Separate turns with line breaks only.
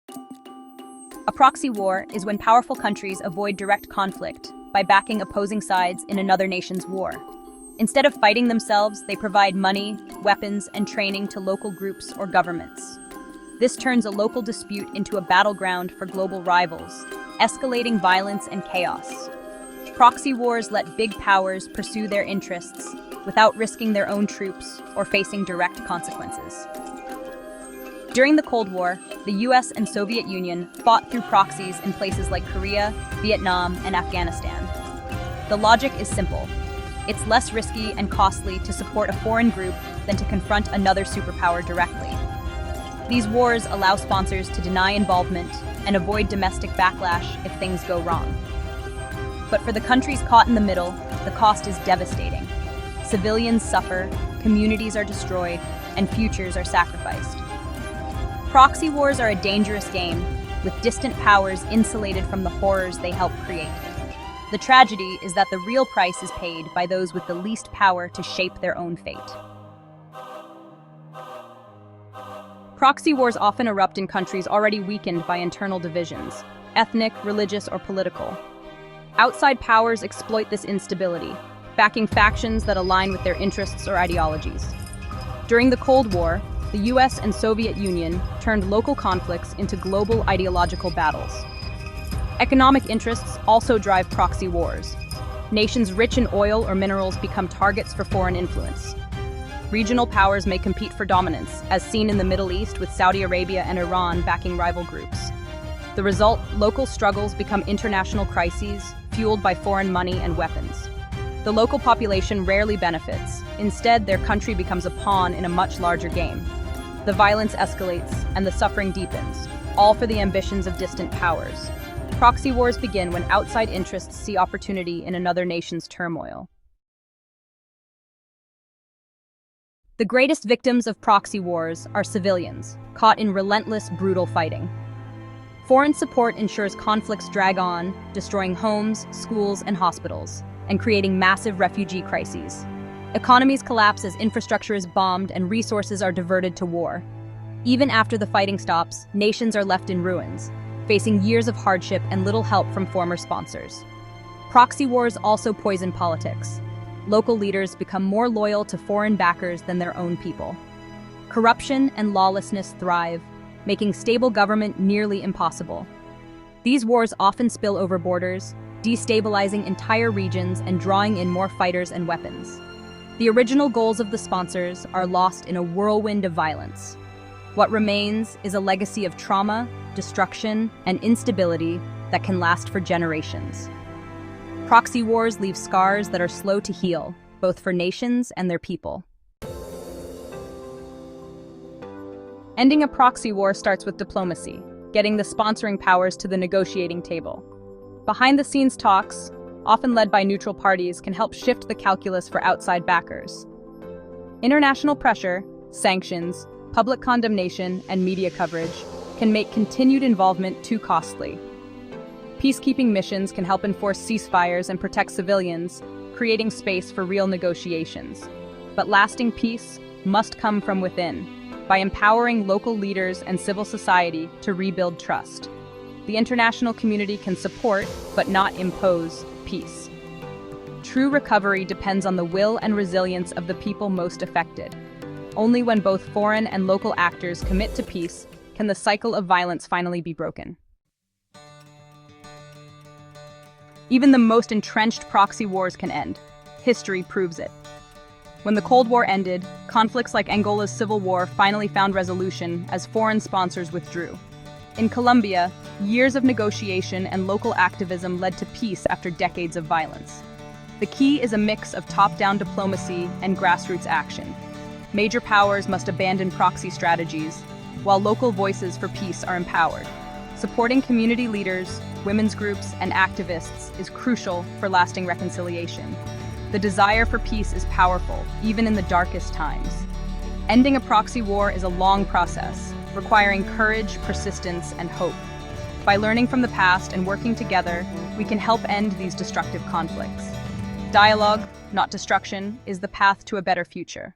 A proxy war is when powerful countries avoid direct conflict by backing opposing sides in another nation's war. Instead of fighting themselves, they provide money, weapons, and training to local groups or governments. This turns a local dispute into a battleground for global rivals, escalating violence and chaos. Proxy wars let big powers pursue their interests without risking their own troops or facing direct consequences. During the Cold War, the US and Soviet Union fought through proxies in places like Korea, Vietnam, and Afghanistan. The logic is simple. It's less risky and costly to support a foreign group than to confront another superpower directly. These wars allow sponsors to deny involvement and avoid domestic backlash if things go wrong. But for the countries caught in the middle, the cost is devastating. Civilians suffer, communities are destroyed, and futures are sacrificed. Proxy wars are a dangerous game, with distant powers insulated from the horrors they help create. The tragedy is that the real price is paid by those with the least power to shape their own fate. Proxy wars often erupt in countries already weakened by internal divisions, ethnic, religious, or political. Outside powers exploit this instability, backing factions that align with their interests or ideologies. During the Cold War, the US and Soviet Union turned local conflicts into global ideological battles. Economic interests also drive proxy wars. Nations rich in oil or minerals become targets for foreign influence. Regional powers may compete for dominance, as seen in the Middle East with Saudi Arabia and Iran backing rival groups. The result, local struggles become international crises, fueled by foreign money and weapons. The local population rarely benefits. Instead, their country becomes a pawn in a much larger game. The violence escalates and the suffering deepens, all for the ambitions of distant powers. Proxy wars begin when outside interests see opportunity in another nation's turmoil. The greatest victims of proxy wars are civilians, caught in relentless, brutal fighting. Foreign support ensures conflicts drag on, destroying homes, schools, and hospitals, and creating massive refugee crises. Economies collapse as infrastructure is bombed and resources are diverted to war. Even after the fighting stops, nations are left in ruins, facing years of hardship and little help from former sponsors. Proxy wars also poison politics. Local leaders become more loyal to foreign backers than their own people. Corruption and lawlessness thrive, making stable government nearly impossible. These wars often spill over borders, destabilizing entire regions and drawing in more fighters and weapons. The original goals of the sponsors are lost in a whirlwind of violence. What remains is a legacy of trauma, destruction, and instability that can last for generations. Proxy wars leave scars that are slow to heal, both for nations and their people. Ending a proxy war starts with diplomacy, getting the sponsoring powers to the negotiating table. Behind-the-scenes talks, often led by neutral parties, can help shift the calculus for outside backers. International pressure, sanctions, public condemnation, and media coverage can make continued involvement too costly. Peacekeeping missions can help enforce ceasefires and protect civilians, creating space for real negotiations. But lasting peace must come from within, by empowering local leaders and civil society to rebuild trust. The international community can support, but not impose, peace. True recovery depends on the will and resilience of the people most affected. Only when both foreign and local actors commit to peace can the cycle of violence finally be broken. Even the most entrenched proxy wars can end. History proves it. When the Cold War ended, conflicts like Angola's civil war finally found resolution as foreign sponsors withdrew. In Colombia, years of negotiation and local activism led to peace after decades of violence. The key is a mix of top-down diplomacy and grassroots action. Major powers must abandon proxy strategies, while local voices for peace are empowered. Supporting community leaders, women's groups, and activists is crucial for lasting reconciliation. The desire for peace is powerful, even in the darkest times. Ending a proxy war is a long process, requiring courage, persistence, and hope. By learning from the past and working together, we can help end these destructive conflicts. Dialogue, not destruction, is the path to a better future.